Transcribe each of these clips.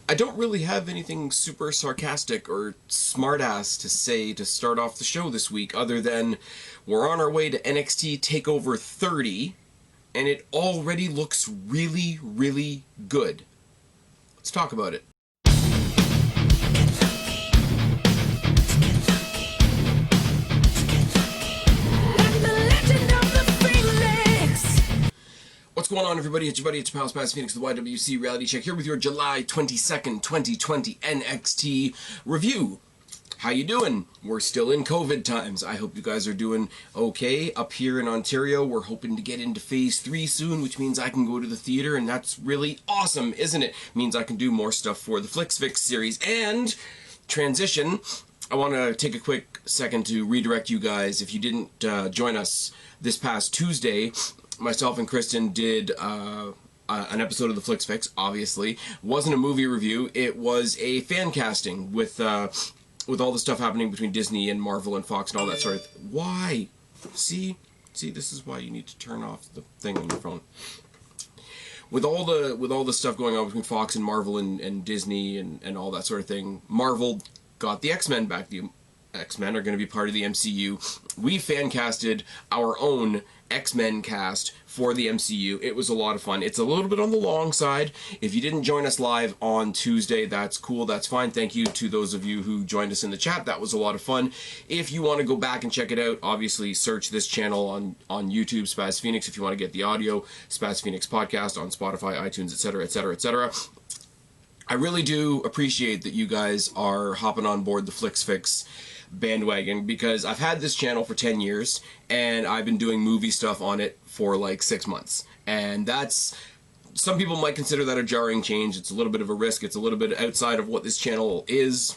I don't really have anything super sarcastic or smartass to say to start off the show this week, other than we're on our way to NXT TakeOver 30, and it already looks really, really good. Let's talk about it. What's going on, everybody? It's your buddy, it's your pal Spaz Phoenix, the YWC Reality Check, here with your July 22nd, 2020 NXT review. How you doing? We're still in COVID times. I hope you guys are doing okay. Up here in Ontario, we're hoping to get into Phase 3 soon, which means I can go to the theater, and that's really awesome, isn't it? Means I can do more stuff for the FlixFix series. And transition, I want to take a quick second to redirect you guys. If you didn't join us this past Tuesday, myself and Kristen did an episode of the FlixFix, obviously. Wasn't a movie review, it was a fan casting with all the stuff happening between Disney and Marvel and Fox and all that sort of thing. Why? See, this is why you need to turn off the thing on your phone. With all the stuff going on between Fox and Marvel and Disney and all that sort of thing, Marvel got the X-Men back. The X-Men are going to be part of the MCU. We fan casted our own X-Men cast for the MCU. It was a lot of fun. It's a little bit on the long side. If you didn't join us live on Tuesday, that's cool, that's fine. Thank you to those of you who joined us in the chat. That was a lot of fun. If you want to go back and check it out, obviously search this channel on YouTube, Spaz Phoenix. If you want to get the audio, Spaz Phoenix Podcast on Spotify, iTunes, etc., etc., etc. I really do appreciate that you guys are hopping on board the FlixFix bandwagon, because I've had this channel for 10 years and I've been doing movie stuff on it for like 6 months, and that's, some people might consider that a jarring change. It's a little bit of a risk. It's a little bit outside of what this channel is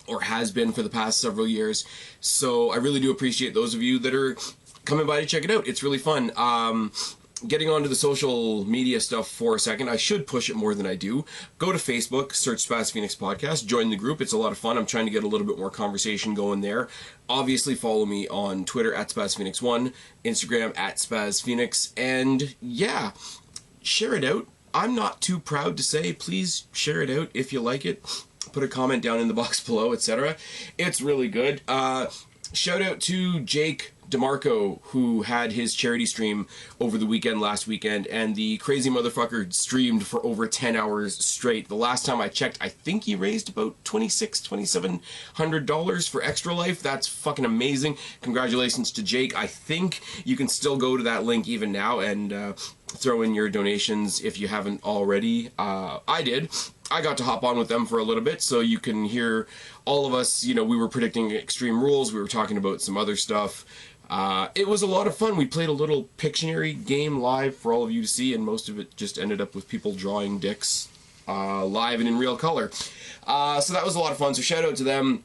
or has been for the past several years. So I really do appreciate those of you that are coming by to check it out. It's really fun. Getting onto the social media stuff for a second, I should push it more than I do. Go to Facebook, search Spaz Phoenix Podcast, join the group. It's a lot of fun. I'm trying to get a little bit more conversation going there. Obviously, follow me on Twitter at SpazPhoenix1, Instagram at SpazPhoenix, and yeah, share it out. I'm not too proud to say, please share it out if you like it. Put a comment down in the box below, etc. It's really good. Shout out to Jake DeMarco, who had his charity stream over the weekend, last weekend, and the crazy motherfucker streamed for over 10 hours straight. The last time I checked, I think he raised about $2,700 for Extra Life. That's fucking amazing. Congratulations to Jake. I think you can still go to that link even now and throw in your donations if you haven't already. I did. I got to hop on with them for a little bit, so you can hear all of us. You know, we were predicting Extreme Rules, we were talking about some other stuff. It was a lot of fun. We played a little Pictionary game live for all of you to see, and most of it just ended up with people drawing dicks live and in real color. So that was a lot of fun, so shout out to them.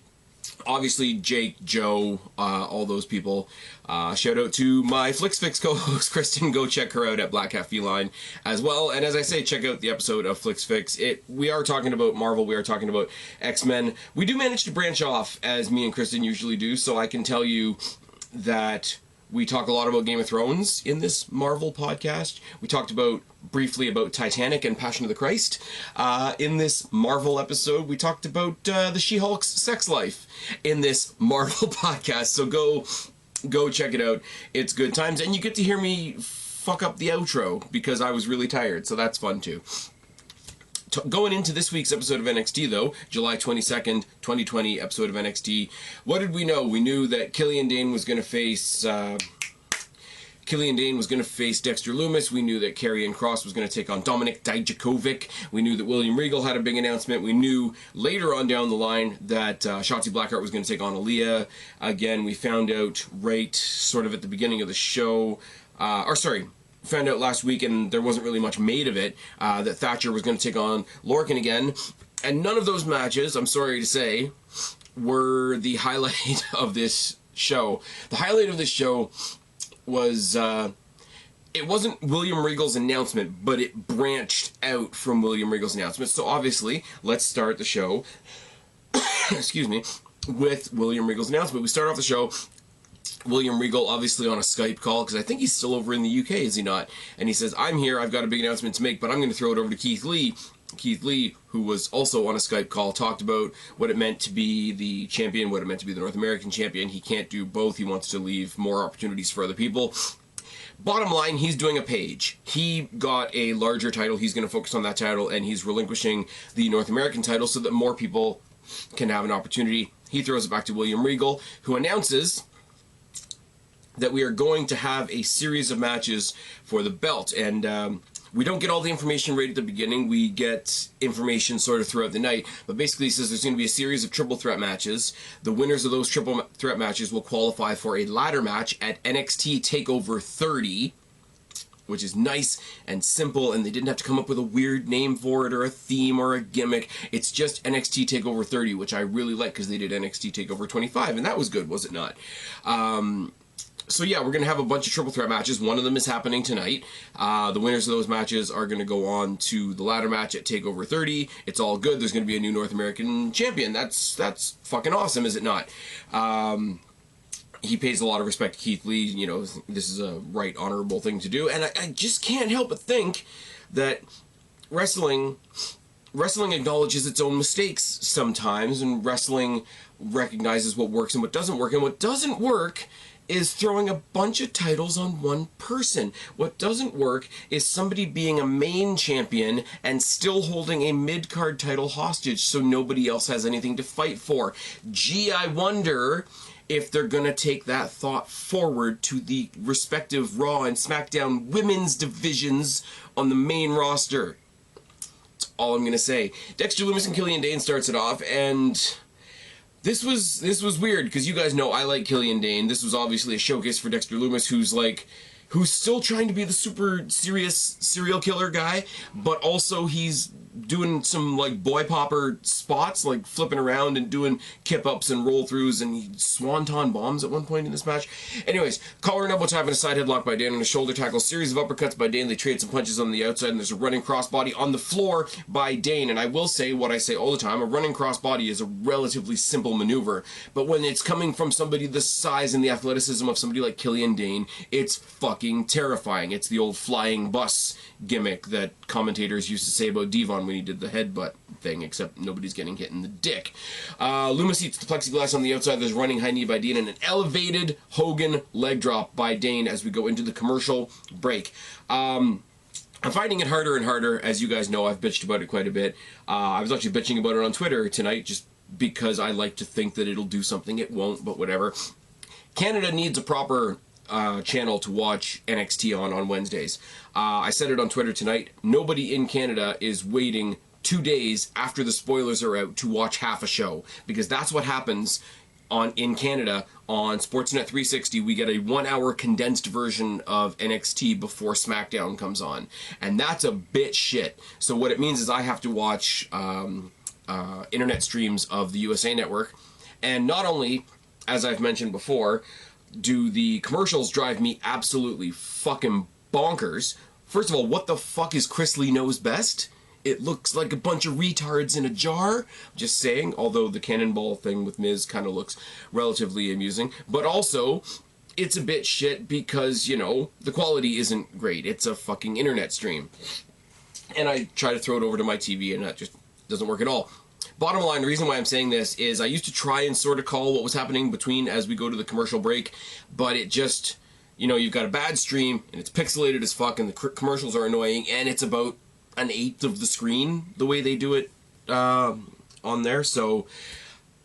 Obviously, Jake, Joe, all those people. Shout out to my FlixFix co-host, Kristen. Go check her out at Black Cat Feline as well. And as I say, check out the episode of FlixFix. We are talking about Marvel. We are talking about X-Men. We do manage to branch off, as me and Kristen usually do, so I can tell you that we talk a lot about Game of Thrones in this Marvel podcast. We talked briefly about Titanic and Passion of the Christ. In this Marvel episode, we talked about the She-Hulk's sex life in this Marvel podcast. So go check it out. It's good times. And you get to hear me fuck up the outro because I was really tired. So that's fun too. Going into this week's episode of NXT, though, July 22nd, 2020 episode of NXT, what did we know? We knew that Killian Dane was going to face Dexter Lumis. We knew that Karrion Kross was going to take on Dominik Dijakovic. We knew that William Regal had a big announcement. We knew later on down the line that Shotzi Blackheart was going to take on Aaliyah. Again, we found out right sort of at the beginning of the show, found out last week, and there wasn't really much made of it, that Thatcher was going to take on Lorcan again. And none of those matches, I'm sorry to say, were the highlight of this show. The highlight of this show was, it wasn't William Regal's announcement, but it branched out from William Regal's announcement. So obviously, let's start the show, excuse me, with William Regal's announcement. We start off the show, William Regal obviously on a Skype call, because I think he's still over in the UK, is he not? And he says, I'm here, I've got a big announcement to make, but I'm going to throw it over to Keith Lee. Keith Lee, who was also on a Skype call, talked about what it meant to be the champion, what it meant to be the North American champion. He can't do both. He wants to leave more opportunities for other people. Bottom line, he's doing a page. He got a larger title. He's going to focus on that title, and he's relinquishing the North American title so that more people can have an opportunity. He throws it back to William Regal, who announces that we are going to have a series of matches for the belt. And we don't get all the information right at the beginning. We get information sort of throughout the night. But basically he says there's going to be a series of triple threat matches. The winners of those triple threat matches will qualify for a ladder match at NXT TakeOver 30, which is nice and simple, and they didn't have to come up with a weird name for it or a theme or a gimmick. It's just NXT TakeOver 30, which I really like because they did NXT TakeOver 25, and that was good, was it not? So yeah, we're going to have a bunch of triple threat matches. One of them is happening tonight. The winners of those matches are going to go on to the ladder match at TakeOver 30. It's all good. There's going to be a new North American champion. That's fucking awesome, is it not? He pays a lot of respect to Keith Lee. You know, this is a right, honorable thing to do. And I just can't help but think that wrestling acknowledges its own mistakes sometimes, and wrestling recognizes what works and what doesn't work. And what doesn't work is throwing a bunch of titles on one person. What doesn't work is somebody being a main champion and still holding a mid-card title hostage so nobody else has anything to fight for. Gee, I wonder if they're going to take that thought forward to the respective Raw and SmackDown women's divisions on the main roster. That's all I'm going to say. Dexter Lumis and Killian Dane starts it off, and This was weird, because you guys know I like Killian Dane. This was obviously a showcase for Dexter Lumis, who's still trying to be the super serious serial killer guy, but also he's doing some like boy popper spots, like flipping around and doing kip ups and roll throughs, and he swanton bombs at one point in this match. Anyways, collar and elbow tap and a side headlock by Dane and a shoulder tackle, series of uppercuts by Dane. They trade some punches on the outside, and there's a running crossbody on the floor by Dane. And I will say what I say all the time: a running crossbody is a relatively simple maneuver, but when it's coming from somebody the size and the athleticism of somebody like Killian Dane, it's fucking terrifying. It's the old flying bus gimmick that commentators used to say about Devon when he did the headbutt thing, except nobody's getting hit in the dick. Lumis eats the plexiglass on the outside. There's running high knee by Dane and an elevated Hogan leg drop by Dane as we go into the commercial break. I'm finding it harder and harder. As you guys know, I've bitched about it quite a bit. I was actually bitching about it on Twitter tonight just because I like to think that it'll do something. It won't, but whatever. Canada needs a proper channel to watch NXT on Wednesdays. I said it on Twitter tonight. Nobody in Canada is waiting 2 days after the spoilers are out to watch half a show, because that's what happens in Canada on Sportsnet 360. We get a 1 hour condensed version of NXT before SmackDown comes on, and that's a bit shit. So what it means is I have to watch internet streams of the USA Network, and not only, as I've mentioned before, do the commercials drive me absolutely fucking bonkers. First of all, what the fuck is Chris Lee Knows Best? It looks like a bunch of retards in a jar. Just saying, although the cannonball thing with Miz kind of looks relatively amusing. But also, it's a bit shit because, you know, the quality isn't great. It's a fucking internet stream. And I try to throw it over to my TV and that just doesn't work at all. Bottom line, the reason why I'm saying this is I used to try and sort of call what was happening between as we go to the commercial break, but it just, you know, you've got a bad stream, and it's pixelated as fuck, and the commercials are annoying, and it's about an eighth of the screen, the way they do it on there. So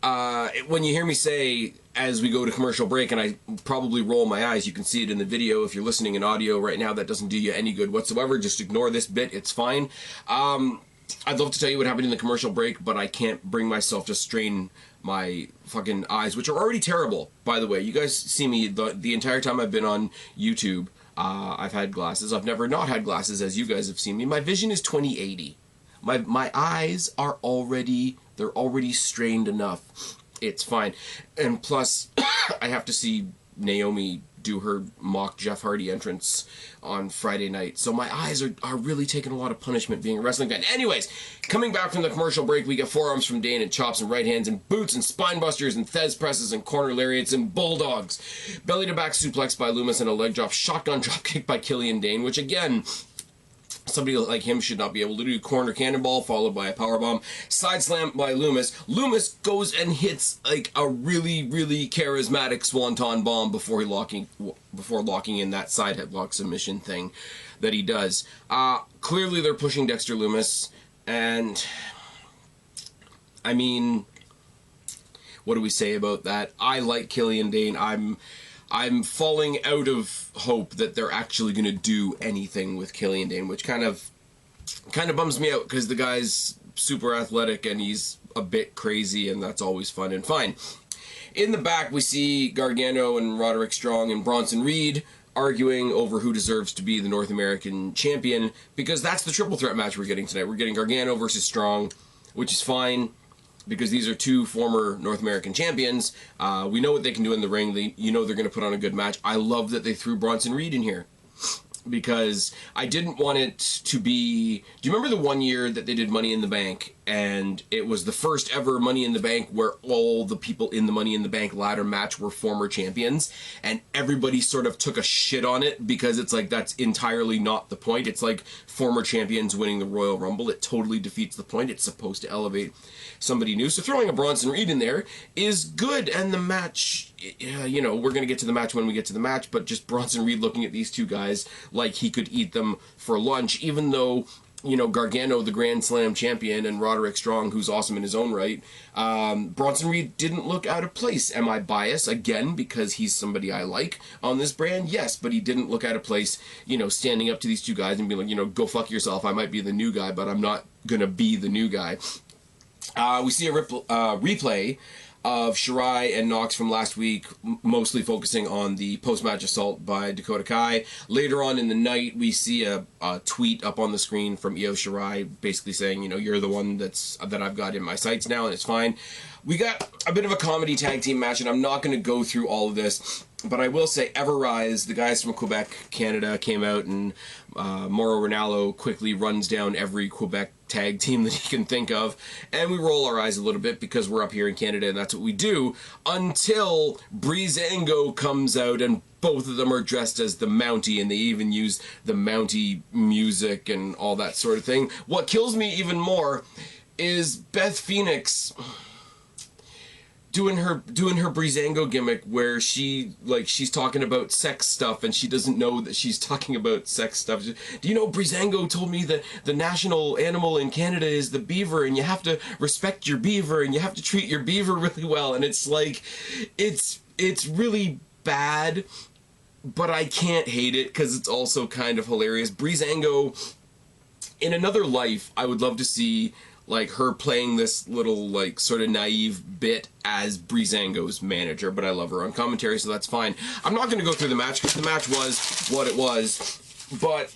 when you hear me say, as we go to commercial break, and I probably roll my eyes, you can see it in the video. If you're listening in audio right now, that doesn't do you any good whatsoever. Just ignore this bit, it's fine. I'd love to tell you what happened in the commercial break, but I can't bring myself to strain my fucking eyes, which are already terrible, by the way. You guys see me the entire time I've been on YouTube. I've had glasses. I've never not had glasses, as you guys have seen me. My vision is 20/80. My eyes are already strained enough. It's fine. And plus, I have to see Naomi do her mock Jeff Hardy entrance on Friday night. So my eyes are really taking a lot of punishment being a wrestling fan. Anyways, coming back from the commercial break, we get forearms from Dane and chops and right hands and boots and spine busters and Thez presses and corner lariats and bulldogs. Belly to back suplex by Lumis and a leg drop, shotgun drop kick by Killian Dane, which again, Somebody like him should not be able to do. Corner cannonball followed by a powerbomb. Side slam by Loomis. Loomis goes and hits like a really, really charismatic swanton bomb before locking in that side headlock submission thing that he does. Clearly they're pushing Dexter Loomis, and I mean, what do we say about that? I like Killian Dane. I'm falling out of hope that they're actually going to do anything with Killian Dane, which kind of bums me out, because the guy's super athletic and he's a bit crazy, and that's always fun and fine. In the back, we see Gargano and Roderick Strong and Bronson Reed arguing over who deserves to be the North American champion, because that's the triple threat match we're getting tonight. We're getting Gargano versus Strong, which is fine, because these are two former North American champions. We know what they can do in the ring. They're going to put on a good match. I love that they threw Bronson Reed in here, because I didn't want it to be... Do you remember the one year that they did Money in the Bank, and it was the first ever Money in the Bank where all the people in the Money in the Bank ladder match were former champions, and everybody sort of took a shit on it, because it's like, that's entirely not the point. It's like former champions winning the Royal Rumble. It totally defeats the point. It's supposed to elevate somebody new. So throwing a Bronson Reed in there is good, and the match, you know, we're going to get to the match when we get to the match, but just Bronson Reed looking at these two guys like he could eat them for lunch, even though, you know, Gargano, the Grand Slam champion, and Roderick Strong, who's awesome in his own right, Bronson Reed didn't look out of place. Am I biased? Again, because he's somebody I like on this brand? Yes, but he didn't look out of place, you know, standing up to these two guys and being like, you know, go fuck yourself. I might be the new guy, but I'm not going to be the new guy. We see a replay of Shirai and Nox from last week, mostly focusing on the post-match assault by Dakota Kai. Later on in the night, we see a tweet up on the screen from Io Shirai, basically saying, you know, you're the one that I've got in my sights now, and it's fine. We got a bit of a comedy tag team match, and I'm not going to go through all of this, but I will say Everrise, the guys from Quebec, Canada, came out, and Mauro Ranallo quickly runs down every Quebec tag team that he can think of, and we roll our eyes a little bit, because we're up here in Canada and that's what we do, until Breezango comes out, and both of them are dressed as the Mountie, and they even use the Mountie music and all that sort of thing. What kills me even more is Beth Phoenix doing her Breezango gimmick, where she's talking about sex stuff, and she doesn't know that she's talking about sex stuff. Do you know, Breezango told me that the national animal in Canada is the beaver, and you have to respect your beaver, and you have to treat your beaver really well. And it's like, it's really bad, but I can't hate it, because it's also kind of hilarious. Breezango, in another life, I would love to see like her playing this little like sort of naive bit as Breezango's manager, but I love her on commentary, so that's fine. I'm not going to go through the match, because the match was what it was, but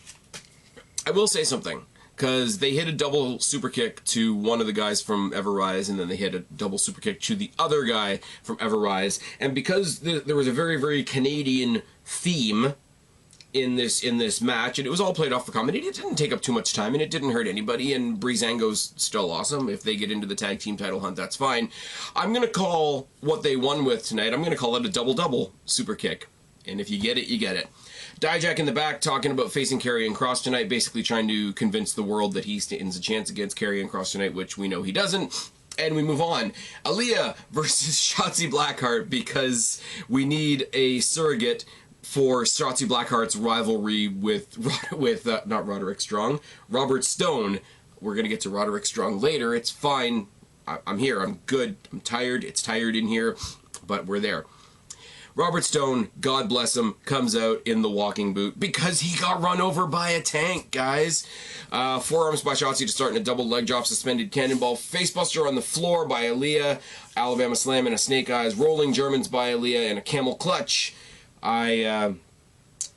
I will say something, because they hit a double super kick to one of the guys from Everrise, and then they hit a double super kick to the other guy from Everrise, and because there was a very, very Canadian theme in this match, and it was all played off for comedy, it didn't take up too much time, and it didn't hurt anybody, and Breezango's still awesome. If they get into the tag team title hunt, that's fine. I'm going to call what they won with tonight, I'm going to call it a double-double super kick, and if you get it, you get it. Dijak in the back talking about facing Karrion Kross tonight, basically trying to convince the world that he stands a chance against Karrion Kross tonight, which we know he doesn't. And we move on. Aaliyah versus Shotzi Blackheart, because we need a surrogate for Shotzi Blackheart's rivalry with not Roderick Strong, Robert Stone. We're going to get to Roderick Strong later. It's fine. I'm here. I'm good. I'm tired. It's tired in here, but we're there. Robert Stone, God bless him, comes out in the walking boot because he got run over by a tank, guys. Forearms by Shotzi to start in a double leg drop, suspended cannonball, facebuster on the floor by Aaliyah, Alabama slam and a snake eyes, rolling Germans by Aaliyah, and a camel clutch.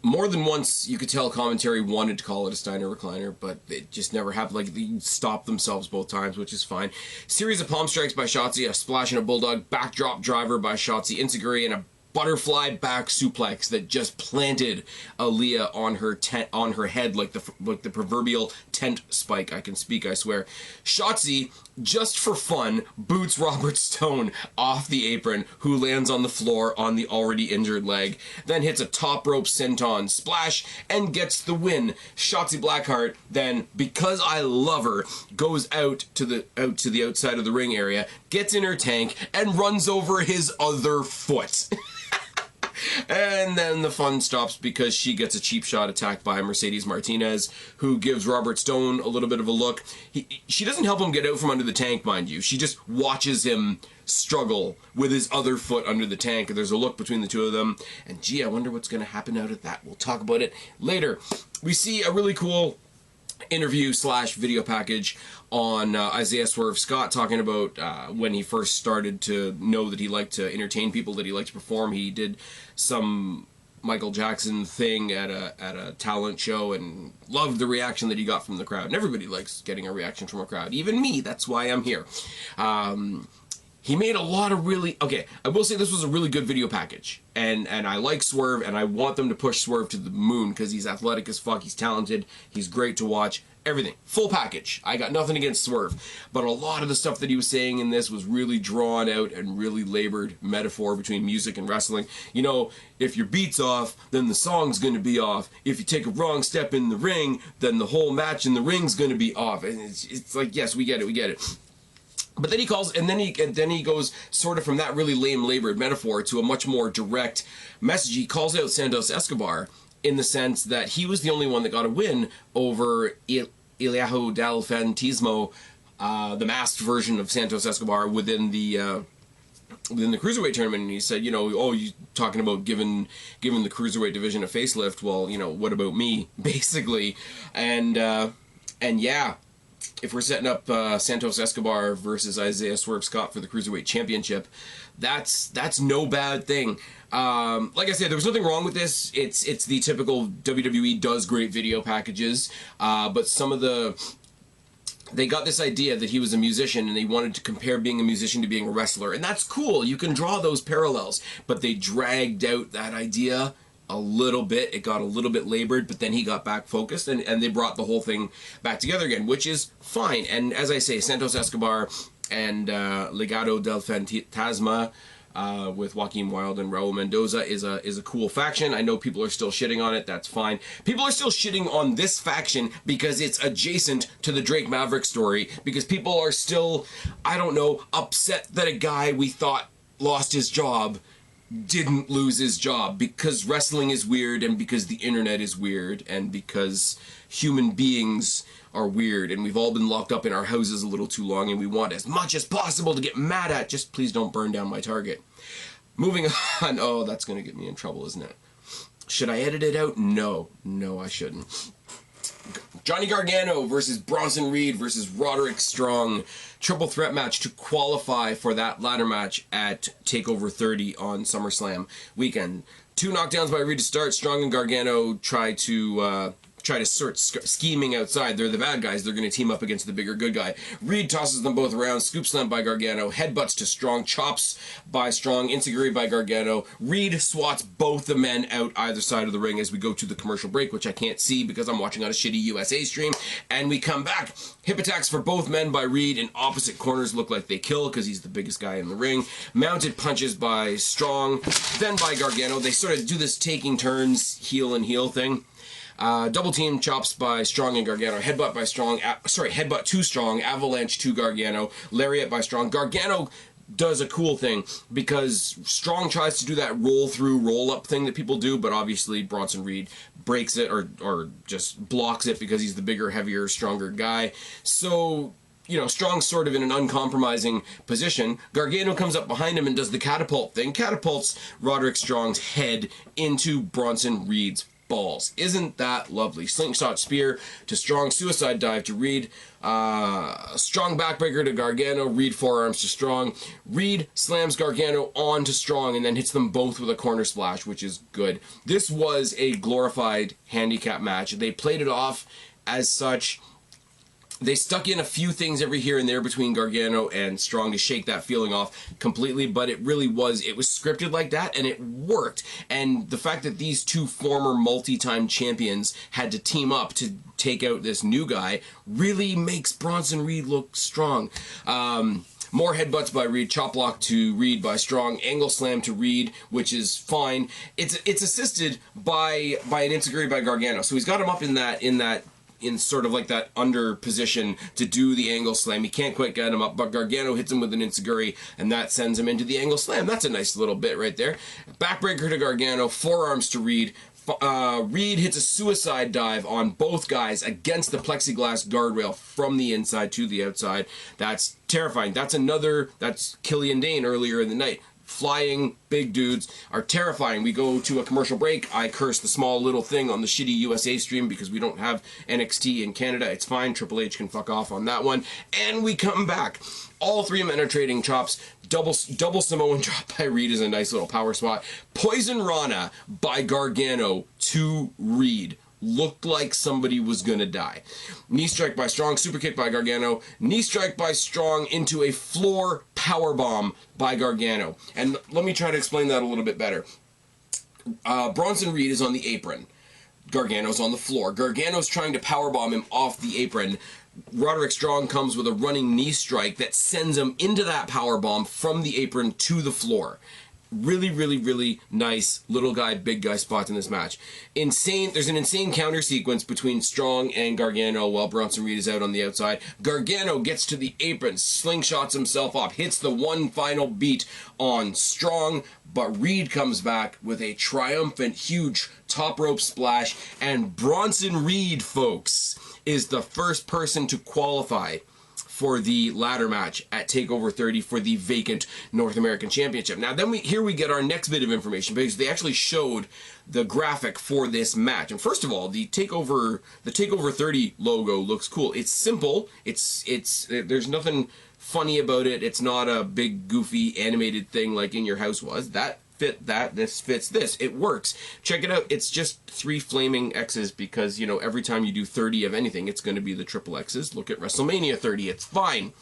More than once, you could tell commentary wanted to call it a Steiner recliner, but it just never happened. Like, they stopped themselves both times, which is fine. Series of palm strikes by Shotzi, a splash and a bulldog, backdrop driver by Shotzi, enziguri, and a butterfly back suplex that just planted Aaliyah on her head like the proverbial tent spike. I can speak, I swear. Shotzi, just for fun, boots Robert Stone off the apron, who lands on the floor on the already injured leg, then hits a top rope senton splash and gets the win. Shotzi Blackheart then, because I love her, goes out to the outside of the ring area, gets in her tank, and runs over his other foot. And then the fun stops because she gets a cheap shot attack by Mercedes Martinez, who gives Robert Stone a little bit of a look. She doesn't help him get out from under the tank, mind you. She just watches him struggle with his other foot under the tank. There's a look between the two of them. And gee, I wonder what's going to happen out of that. We'll talk about it later. We see a really cool interview / video package on Isaiah Swerve Scott talking about when he first started to know that he liked to entertain people, that he liked to perform. He did some Michael Jackson thing at a talent show and loved the reaction that he got from the crowd. And everybody likes getting a reaction from a crowd, even me. That's why I'm here. He made a lot of really... Okay, I will say this was a really good video package. And I like Swerve, and I want them to push Swerve to the moon, because he's athletic as fuck, he's talented, he's great to watch. Everything. Full package. I got nothing against Swerve. But a lot of the stuff that he was saying in this was really drawn out and really labored metaphor between music and wrestling. You know, if your beat's off, then the song's going to be off. If you take a wrong step in the ring, then the whole match in the ring's going to be off. And it's like, yes, we get it. But then he calls, and then he goes sort of from that really lame labored metaphor to a much more direct message. He calls out Santos Escobar in the sense that he was the only one that got a win over Ilyahu Del Fantasmo, the masked version of Santos Escobar within the cruiserweight tournament. And he said, you know, oh, you talking about giving the cruiserweight division a facelift? Well, you know, what about me, basically? And yeah. If we're setting up Santos Escobar versus Isaiah Swerve Scott for the Cruiserweight Championship, that's no bad thing. Like I said, there was nothing wrong with this. It's the typical WWE does great video packages, but some of they got this idea that he was a musician and they wanted to compare being a musician to being a wrestler, and that's cool. You can draw those parallels, but they dragged out that idea a little bit. It got a little bit labored, but then he got back focused, and they brought the whole thing back together again, which is fine. And as I say, Santos Escobar and Legado del Fantasma with Joaquin Wilde and Raul Mendoza is a cool faction. I know people are still shitting on it. That's fine. People are still shitting on this faction because it's adjacent to the Drake Maverick story, because people are still, I don't know, upset that a guy we thought lost his job didn't lose his job, because wrestling is weird, and because the internet is weird, and because human beings are weird, and we've all been locked up in our houses a little too long, and we want as much as possible to get mad at. Just please don't burn down my Target. Moving on. Oh, that's going to get me in trouble, isn't it? Should I edit it out? No, I shouldn't. Johnny Gargano versus Bronson Reed versus Roderick Strong. Triple threat match to qualify for that ladder match at TakeOver 30 on SummerSlam weekend. 2 knockdowns by Reed to start. Strong and Gargano try to start scheming outside. They're the bad guys. They're going to team up against the bigger good guy. Reed tosses them both around. Scoop slam by Gargano. Headbutts to Strong. Chops by Strong. Enziguri by Gargano. Reed swats both the men out either side of the ring as we go to the commercial break, which I can't see because I'm watching on a shitty USA stream. And we come back. Hip attacks for both men by Reed in opposite corners. Look like they kill because he's the biggest guy in the ring. Mounted punches by Strong. Then by Gargano. They sort of do this taking turns heel and heel thing. Double team chops by Strong and Gargano. Headbutt by Strong. Headbutt to Strong. Avalanche to Gargano. Lariat by Strong. Gargano does a cool thing because Strong tries to do that roll up thing that people do, but obviously Bronson Reed breaks it or just blocks it because he's the bigger, heavier, stronger guy. So, you know, Strong's sort of in an uncompromising position. Gargano comes up behind him and does the catapult thing. Catapults Roderick Strong's head into Bronson Reed's balls. Isn't that lovely? Slingshot spear to Strong, suicide dive to Reed, Strong backbreaker to Gargano, Reed forearms to Strong. Reed slams Gargano onto Strong and then hits them both with a corner splash, which is good. This was a glorified handicap match. They played it off as such. They stuck in a few things every here and there between Gargano and Strong to shake that feeling off completely, but it really was, it was scripted like that, and it worked. And the fact that these two former multi-time champions had to team up to take out this new guy really makes Bronson Reed look strong. More headbutts by Reed, chop block to Reed by Strong, angle slam to Reed, which is fine. It's assisted by an enziguri by Gargano, so he's got him up in sort of like that under position to do the angle slam. He can't quite get him up, but Gargano hits him with an enziguri, and that sends him into the angle slam. That's a nice little bit right there. Backbreaker to Gargano, forearms to Reed. Reed hits a suicide dive on both guys against the plexiglass guardrail from the inside to the outside. That's terrifying. That's Killian Dane earlier in the night. Flying big dudes are terrifying. We go to a commercial break. I curse the small little thing on the shitty USA stream because we don't have NXT in Canada. It's fine. Triple H can fuck off on that one. And we come back. All three men are trading chops. Double Samoan drop by Reed is a nice little power spot. Poison Rana by Gargano to Reed. Looked like somebody was gonna die. Knee strike by Strong, super kick by Gargano, knee strike by Strong into a floor powerbomb by Gargano. And let me try to explain that a little bit better. Bronson Reed is on the apron. Gargano's on the floor. Gargano's trying to powerbomb him off the apron. Roderick Strong comes with a running knee strike that sends him into that powerbomb from the apron to the floor. Really, really, really nice little guy, big guy spots in this match. There's an insane counter sequence between Strong and Gargano while Bronson Reed is out on the outside. Gargano gets to the apron, slingshots himself up, hits the one final beat on Strong, but Reed comes back with a triumphant, huge top rope splash, and Bronson Reed, folks, is the first person to qualify for the ladder match at TakeOver 30 for the vacant North American Championship. Now, here we get our next bit of information because they actually showed the graphic for this match. And first of all, the TakeOver 30 logo looks cool. It's simple. There's nothing funny about it. It's not a big goofy animated thing like In Your House was. That fit that, this fits this. It works. Check it out. It's just 3 flaming X's because, you know, every time you do 30 of anything, it's going to be the triple X's. Look at WrestleMania 30. It's fine.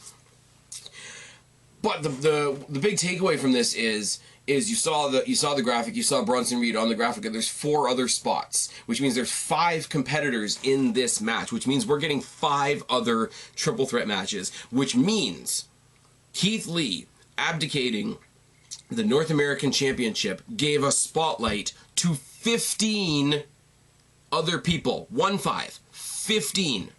But the big takeaway from this is you saw the graphic, you saw Bronson Reed on the graphic, and there's 4 other spots, which means there's 5 competitors in this match, which means we're getting 5 other triple threat matches, which means Keith Lee abdicating the North American Championship gave a spotlight to 15 other people. 15.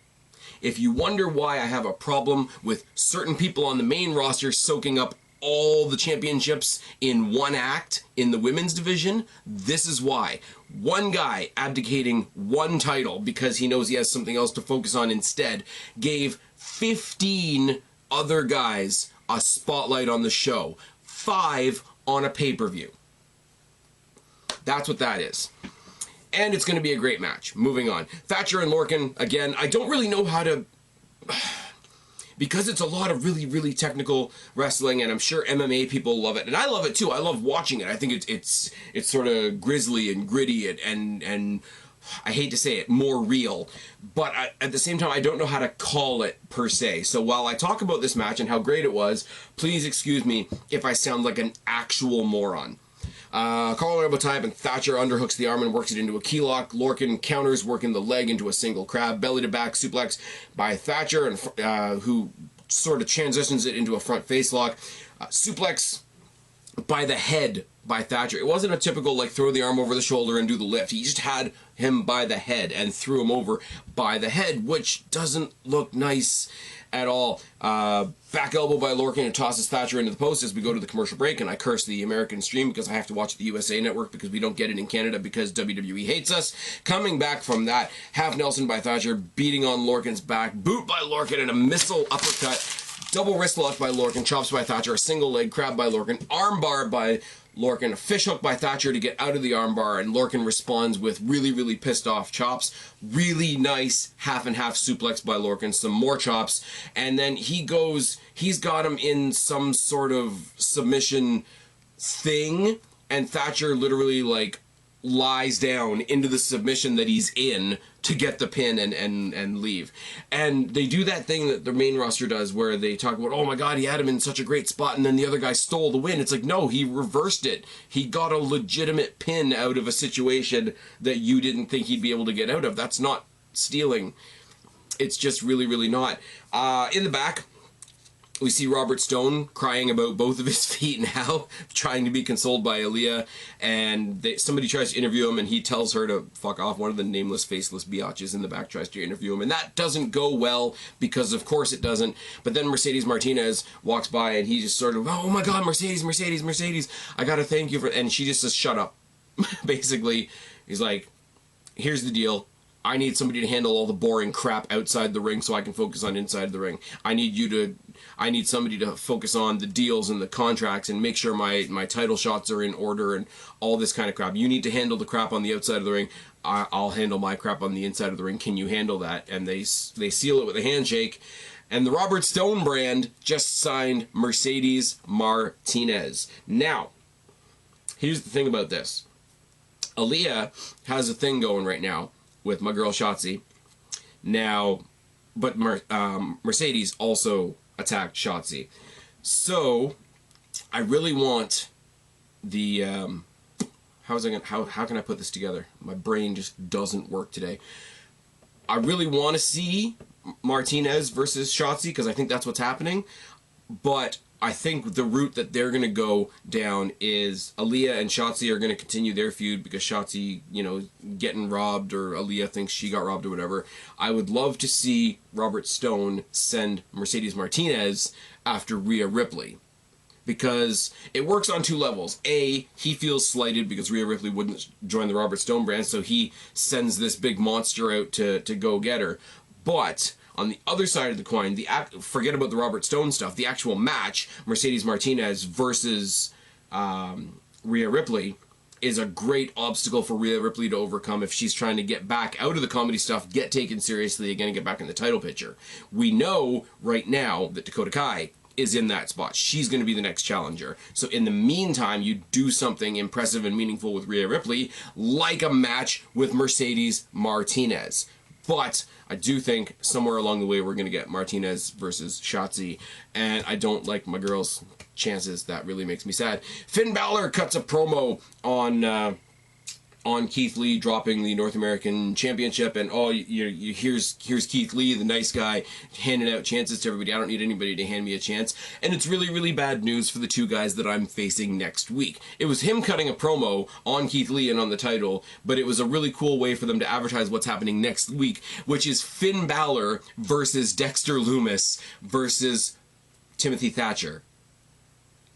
If you wonder why I have a problem with certain people on the main roster soaking up all the championships in one act in the women's division, this is why. One guy abdicating one title because he knows he has something else to focus on instead gave 15 other guys a spotlight on the show. 5 on a pay-per-view. That's what that is. And it's going to be a great match. Moving on. Thatcher and Lorcan, again, I don't really know how to... because it's a lot of really, really technical wrestling, and I'm sure MMA people love it. And I love it too. I love watching it. I think it's sort of grisly and gritty and I hate to say it, more real. But at the same time, I don't know how to call it per se. So while I talk about this match and how great it was, please excuse me if I sound like an actual moron. Collar elbow tie, and Thatcher underhooks the arm and works it into a key lock. Lorcan counters, working the leg into a single crab. Belly to back suplex by Thatcher, and who sort of transitions it into a front face lock. Suplex by the head by Thatcher. It wasn't a typical, like, throw the arm over the shoulder and do the lift. He just had him by the head and threw him over by the head, which doesn't look nice at all. Back elbow by Lorcan and tosses Thatcher into the post as we go to the commercial break, and I curse the American stream because I have to watch the USA Network because we don't get it in Canada because WWE hates us. Coming back from that, half Nelson by Thatcher, beating on Lorcan's back, boot by Lorcan, and a missile uppercut. Double wrist lock by Lorcan, chops by Thatcher, a single leg crab by Lorcan, armbar by Lorcan, a fish hook by Thatcher to get out of the armbar, and Lorcan responds with really, really pissed off chops. Really nice half and half suplex by Lorcan, some more chops, and then he's got him in some sort of submission thing, and Thatcher literally, like, lies down into the submission that he's in to get the pin and leave. And they do that thing that the main roster does where they talk about, oh my god, he had him in such a great spot and then the other guy stole the win. It's like, no, he reversed it. He got a legitimate pin out of a situation that you didn't think he'd be able to get out of. That's not stealing. It's just really, really not. In the back, we see Robert Stone crying about both of his feet now, trying to be consoled by Aaliyah, and somebody tries to interview him, and he tells her to fuck off. One of the nameless, faceless biatches in the back tries to interview him, and that doesn't go well, because of course it doesn't. But then Mercedes Martinez walks by, and he just sort of, oh my god, Mercedes, Mercedes, Mercedes, I gotta thank you for... And she just says, shut up. Basically, he's like, here's the deal. I need somebody to handle all the boring crap outside the ring so I can focus on inside the ring. I need somebody to focus on the deals and the contracts and make sure my title shots are in order and all this kind of crap. You need to handle the crap on the outside of the ring. I'll handle my crap on the inside of the ring. Can you handle that? And they seal it with a handshake. And the Robert Stone brand just signed Mercedes Martinez. Now, here's the thing about this. Aaliyah has a thing going right now with my girl Shotzi. Now, but Mercedes also attacked Shotzi. So, I really want the, how can I put this together? My brain just doesn't work today. I really want to see Martinez versus Shotzi, because I think that's what's happening. But I think the route that they're going to go down is Aaliyah and Shotzi are going to continue their feud because Shotzi, you know, getting robbed, or Aaliyah thinks she got robbed or whatever. I would love to see Robert Stone send Mercedes Martinez after Rhea Ripley, because it works on two levels. A, he feels slighted because Rhea Ripley wouldn't join the Robert Stone brand, so he sends this big monster out to go get her. But on the other side of the coin, forget about the Robert Stone stuff, the actual match, Mercedes Martinez versus Rhea Ripley, is a great obstacle for Rhea Ripley to overcome if she's trying to get back out of the comedy stuff, get taken seriously again, and get back in the title picture. We know right now that Dakota Kai is in that spot. She's going to be the next challenger. So in the meantime, you do something impressive and meaningful with Rhea Ripley, like a match with Mercedes Martinez. But I do think somewhere along the way we're going to get Martinez versus Shotzi, and I don't like my girl's chances. That really makes me sad. Finn Balor cuts a promo on Keith Lee dropping the North American Championship, and here's Keith Lee, the nice guy, handing out chances to everybody. I don't need anybody to hand me a chance. And it's really, really bad news for the two guys that I'm facing next week. It was him cutting a promo on Keith Lee and on the title, but it was a really cool way for them to advertise what's happening next week, which is Finn Balor versus Dexter Lumis versus Timothy Thatcher.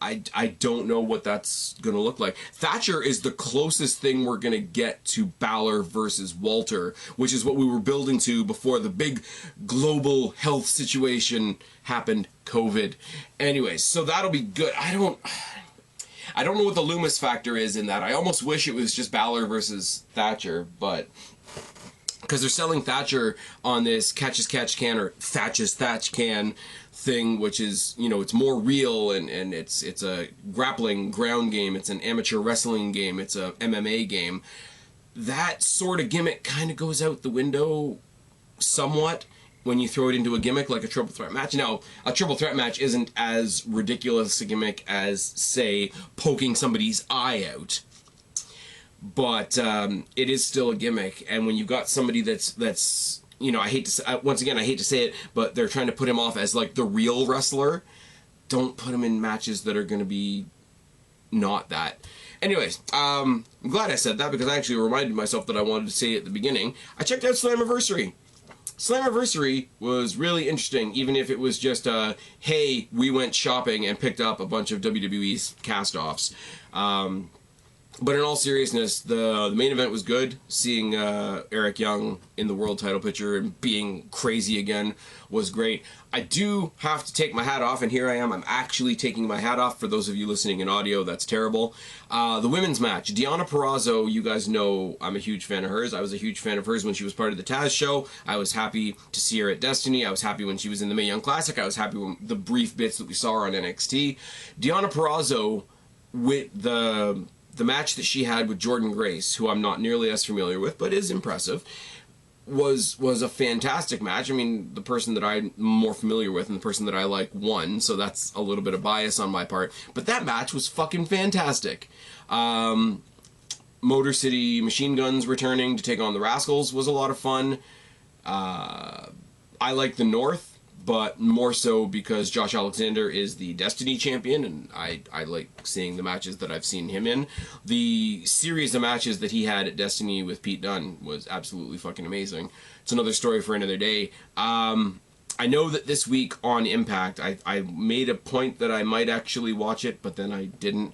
I don't know what that's going to look like. Thatcher is the closest thing we're going to get to Balor versus Walter, which is what we were building to before the big global health situation happened, COVID. Anyways, so that'll be good. I don't know what the Loomis factor is in that. I almost wish it was just Balor versus Thatcher, but because they're selling Thatcher on this catch as catch can or Thatch as Thatch can thing, which is, you know, it's more real, and it's a grappling ground game, it's an amateur wrestling game, it's a MMA game. That sort of gimmick kind of goes out the window somewhat when you throw it into a gimmick like a triple threat match. Now, a triple threat match isn't as ridiculous a gimmick as, say, poking somebody's eye out, but it is still a gimmick. And when you've got somebody that's you know, I hate to say it, but they're trying to put him off as like the real wrestler. Don't put him in matches that are going to be not that. Anyways, I'm glad I said that because I actually reminded myself that I wanted to say it at the beginning. I checked out Slammiversary. Slammiversary was really interesting, even if it was just hey, we went shopping and picked up a bunch of WWE's cast-offs. But in all seriousness, the main event was good. Seeing Eric Young in the world title picture and being crazy again was great. I do have to take my hat off, and here I am. I'm actually taking my hat off. For those of you listening in audio, that's terrible. The women's match. Deonna Purrazzo, you guys know I'm a huge fan of hers. I was a huge fan of hers when she was part of the Taz show. I was happy to see her at Destiny. I was happy when she was in the Mae Young Classic. I was happy when the brief bits that we saw her on NXT. Deonna Purrazzo with the the match that she had with Jordynne Grace, who I'm not nearly as familiar with, but is impressive, was a fantastic match. I mean, the person that I'm more familiar with and the person that I like won, so that's a little bit of bias on my part. But that match was fucking fantastic. Motor City Machine Guns returning to take on the Rascals was a lot of fun. I like the North, but more so because Josh Alexander is the Destiny champion, and I like seeing the matches that I've seen him in. The series of matches that he had at Destiny with Pete Dunne was absolutely fucking amazing. It's another story for another day. I know that this week on Impact, I made a point that I might actually watch it, but then I didn't,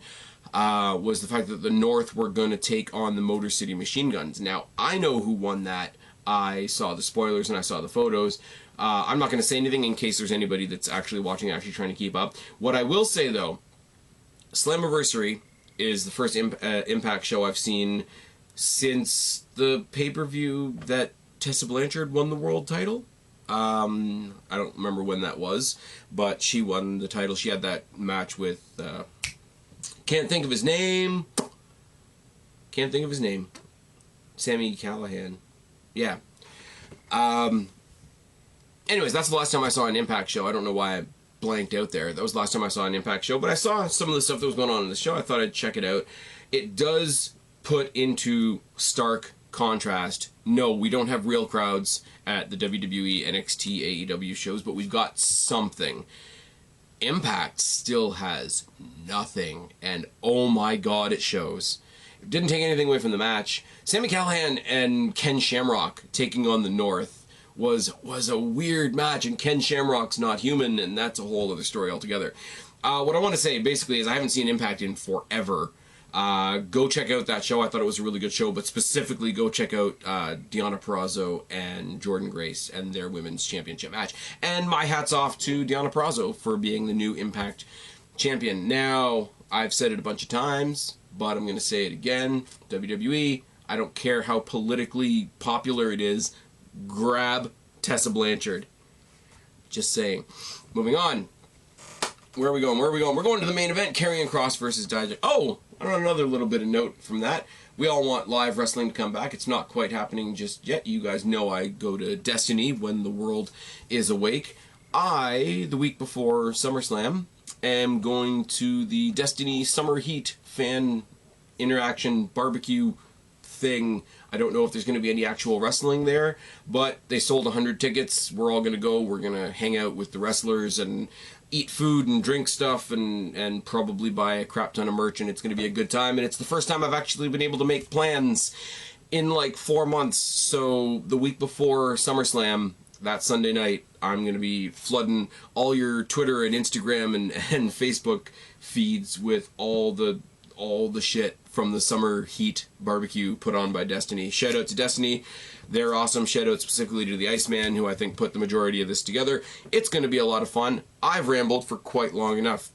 was the fact that the North were going to take on the Motor City Machine Guns. Now, I know who won that. I saw the spoilers and I saw the photos. I'm not going to say anything in case there's anybody that's actually watching, actually trying to keep up. What I will say, though, Slammiversary is the first Impact show I've seen since the pay-per-view that Tessa Blanchard won the world title. I don't remember when that was, but she won the title. She had that match with, can't think of his name. Sami Callihan. Yeah. Anyways, that's the last time I saw an Impact show. I don't know why I blanked out there. That was the last time I saw an Impact show, but I saw some of the stuff that was going on in the show. I thought I'd check it out. It does put into stark contrast. No, we don't have real crowds at the WWE, NXT, AEW shows, but we've got something. Impact still has nothing, and oh my god, it shows. It didn't take anything away from the match. Sami Callihan and Ken Shamrock taking on the North was a weird match, and Ken Shamrock's not human, and that's a whole other story altogether. What I want to say, basically, is I haven't seen Impact in forever. Go check out that show. I thought it was a really good show, but specifically go check out Deonna Purrazzo and Jordynne Grace and their women's championship match. And my hat's off to Deonna Purrazzo for being the new Impact champion. Now, I've said it a bunch of times, but I'm going to say it again. WWE, I don't care how politically popular it is, grab Tessa Blanchard. Just saying. Moving on. Where are we going? We're going to the main event, Karrion Kross versus Dijak. Oh, another little bit of note from that. We all want live wrestling to come back. It's not quite happening just yet. You guys know I go to Destiny when the world is awake. The week before SummerSlam, am going to the Destiny Summer Heat fan interaction barbecue thing. I don't know if there's going to be any actual wrestling there, but they sold 100 tickets. We're all going to go. We're going to hang out with the wrestlers and eat food and drink stuff and probably buy a crap ton of merch, and it's going to be a good time. And it's the first time I've actually been able to make plans in like 4 months. So the week before SummerSlam, that Sunday night, I'm going to be flooding all your Twitter and Instagram and Facebook feeds with all the shit from the Summer Heat barbecue put on by Destiny. Shout out to Destiny. They're awesome. Shout out specifically to the Iceman, who I think put the majority of this together. It's going to be a lot of fun. I've rambled for quite long enough.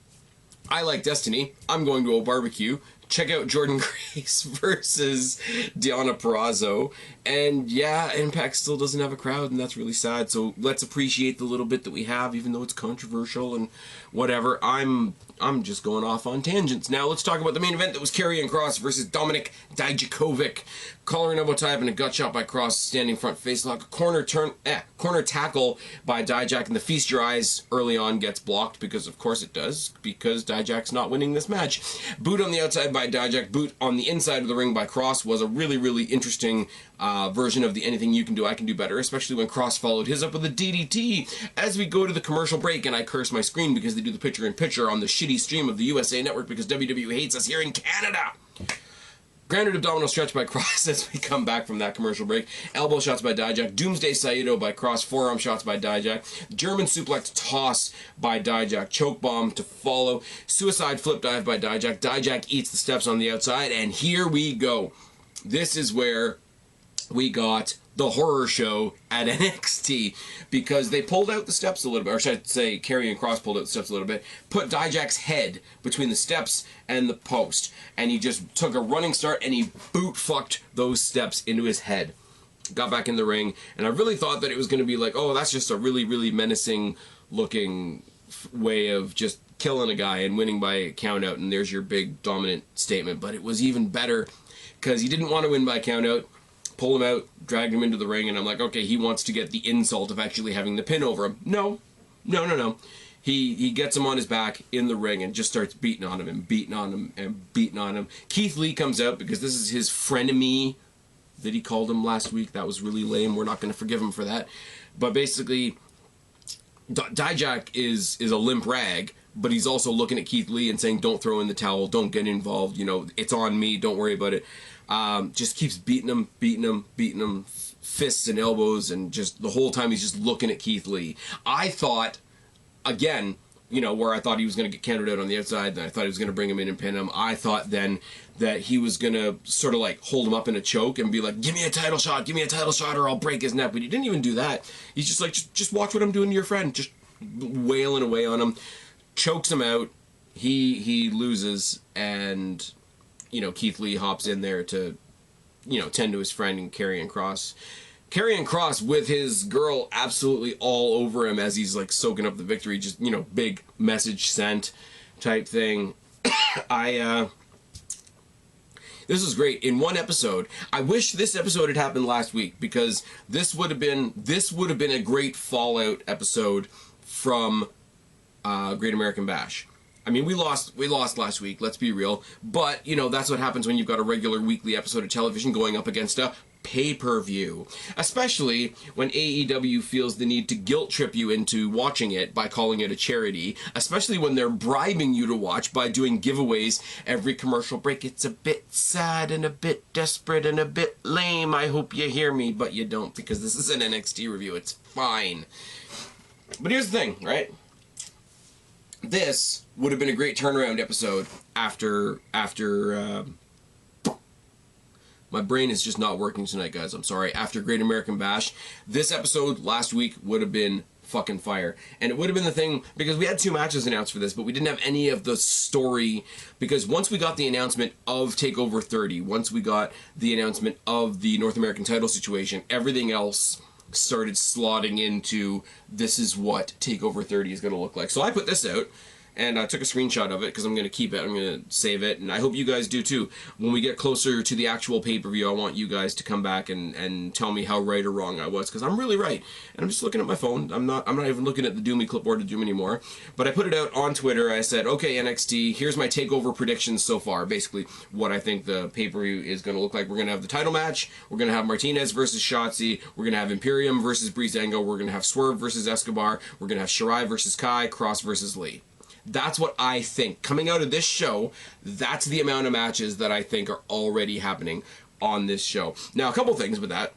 I like Destiny. I'm going to a barbecue. Check out Jordynne Grace versus Deonna Purrazzo. And yeah, Impact still doesn't have a crowd, and that's really sad. So let's appreciate the little bit that we have, even though it's controversial and whatever. I'm just going off on tangents. Now let's talk about the main event that was Karrion Kross versus Dominik Dijakovic. Collar and elbow tie and a gut shot by Kross, standing front face lock, corner tackle by Dijak, and the feast your eyes early on gets blocked, because of course it does, because Dijak's not winning this match. Boot on the outside by Dijak, boot on the inside of the ring by Kross was a really, really interesting version of the anything you can do, I can do better, especially when Kross followed his up with a DDT. As we go to the commercial break, and I curse my screen because they do the picture-in-picture on the shitty stream of the USA Network because WWE hates us here in Canada. Grounded abdominal stretch by Kross as we come back from that commercial break. Elbow shots by Dijak. Doomsday Saito by Kross. Forearm shots by Dijak. German suplex toss by Dijak. Choke bomb to follow. Suicide flip dive by Dijak. Dijak eats the steps on the outside, and here we go. This is where we got the horror show at NXT, because they pulled out the steps a little bit, or should I say Karrion Kross pulled out the steps a little bit, put Dijak's head between the steps and the post, and he just took a running start and he boot fucked those steps into his head. Got back in the ring, and I really thought that it was going to be like, oh, that's just a really, really menacing looking way of just killing a guy and winning by count out, and there's your big dominant statement. But it was even better because he didn't want to win by count out. Pull him out, dragged him into the ring, and I'm like, okay, he wants to get the insult of actually having the pin over him. No. He gets him on his back in the ring and just starts beating on him and beating on him and beating on him. Keith Lee comes out because this is his frenemy that he called him last week. That was really lame. We're not going to forgive him for that. But basically, Dijak is a limp rag, but he's also looking at Keith Lee and saying, don't throw in the towel, don't get involved, you know, it's on me, don't worry about it. Just keeps beating him, fists and elbows, and just the whole time he's just looking at Keith Lee. I thought, again, you know, where I thought he was going to get counted out on the outside, then I thought he was going to bring him in and pin him. I thought then that he was going to sort of like hold him up in a choke and be like, give me a title shot, or I'll break his neck. But he didn't even do that. He's just like, just watch what I'm doing to your friend. Just wailing away on him. Chokes him out. He loses, and, you know, Keith Lee hops in there to, you know, tend to his friend and KROSS. KROSS with his girl absolutely all over him as he's like soaking up the victory, just, you know, big message sent type thing. This was great. In one episode, I wish this episode had happened last week, because this would have been a great fallout episode from Great American Bash. I mean, we lost last week, let's be real, but, you know, that's what happens when you've got a regular weekly episode of television going up against a pay-per-view, especially when AEW feels the need to guilt trip you into watching it by calling it a charity, especially when they're bribing you to watch by doing giveaways every commercial break. It's a bit sad and a bit desperate and a bit lame. I hope you hear me, but you don't, because this is an NXT review. It's fine. But here's the thing, right? This would have been a great turnaround episode after my brain is just not working tonight, guys. I'm sorry. After Great American Bash, this episode last week would have been fucking fire. And it would have been the thing, because we had 2 matches announced for this, but we didn't have any of the story, because once we got the announcement of TakeOver 30, once we got the announcement of the North American title situation, everything else started slotting into, this is what TakeOver 30 is going to look like. So I put this out, and I took a screenshot of it because I'm going to keep it. I'm going to save it, and I hope you guys do too. When we get closer to the actual pay-per-view, I want you guys to come back and tell me how right or wrong I was, because I'm really right. And I'm just looking at my phone. I'm not even looking at the Doomy clipboard to Doom anymore. But I put it out on Twitter. I said, okay, NXT, here's my TakeOver predictions so far. Basically, what I think the pay-per-view is going to look like. We're going to have the title match. We're going to have Martinez versus Shotzi. We're going to have Imperium versus Breezango. We're going to have Swerve versus Escobar. We're going to have Shirai versus Kai. KROSS versus Lee. That's what I think. Coming out of this show, that's the amount of matches that I think are already happening on this show. Now, a couple things with that.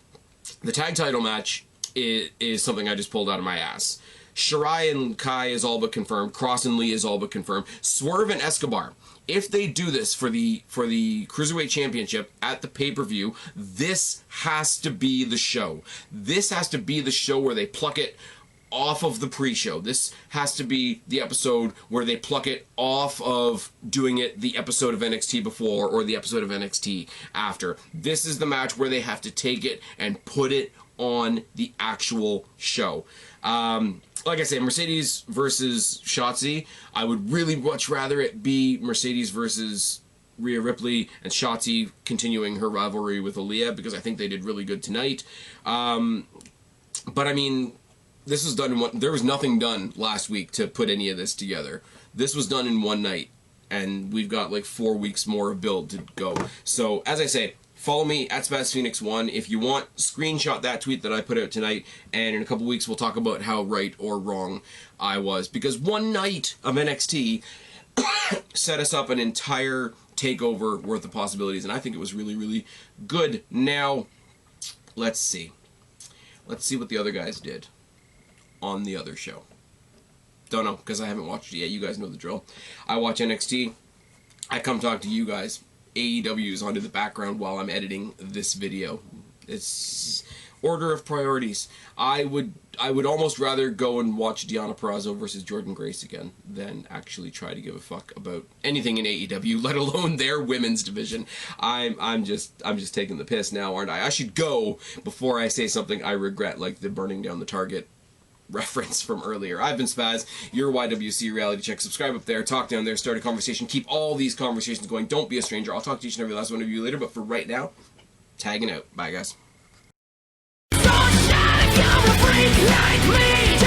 The tag title match is something I just pulled out of my ass. Shirai and Kai is all but confirmed. KROSS and Lee is all but confirmed. Swerve and Escobar. If they do this for the Cruiserweight Championship at the pay-per-view, this has to be the show. This has to be the show where they pluck it off of the pre-show. This has to be the episode where they pluck it off of doing it the episode of NXT before or the episode of NXT after. This is the match where they have to take it and put it on the actual show. Like I say, Mercedes versus Shotzi. I would really much rather it be Mercedes versus Rhea Ripley and Shotzi continuing her rivalry with Aaliyah, because I think they did really good tonight. But I mean, this was done in one. There was nothing done last week to put any of this together. This was done in one night, and we've got like 4 weeks more of build to go. So, as I say, follow me at SpazPhoenix1 if you want. Screenshot that tweet that I put out tonight, and in a couple weeks we'll talk about how right or wrong I was. Because one night of NXT set us up an entire takeover worth of possibilities, and I think it was really, really good. Now, let's see. Let's see what the other guys did on the other show. Don't know, because I haven't watched it yet. You guys know the drill. I watch NXT. I come talk to you guys. AEW is on in the background while I'm editing this video. It's order of priorities. I would almost rather go and watch Deonna Purrazzo versus Jordynne Grace again than actually try to give a fuck about anything in AEW, let alone their women's division. I'm just taking the piss now, aren't I? I should go before I say something I regret, like the burning down the Target reference from earlier. I've been Spaz, your YWC Reality Check. Subscribe up there, talk down there, start a conversation, keep all these conversations going. Don't be a stranger. I'll talk to each and every last one of you later, but for right now, tagging out. Bye, guys. Freak like me.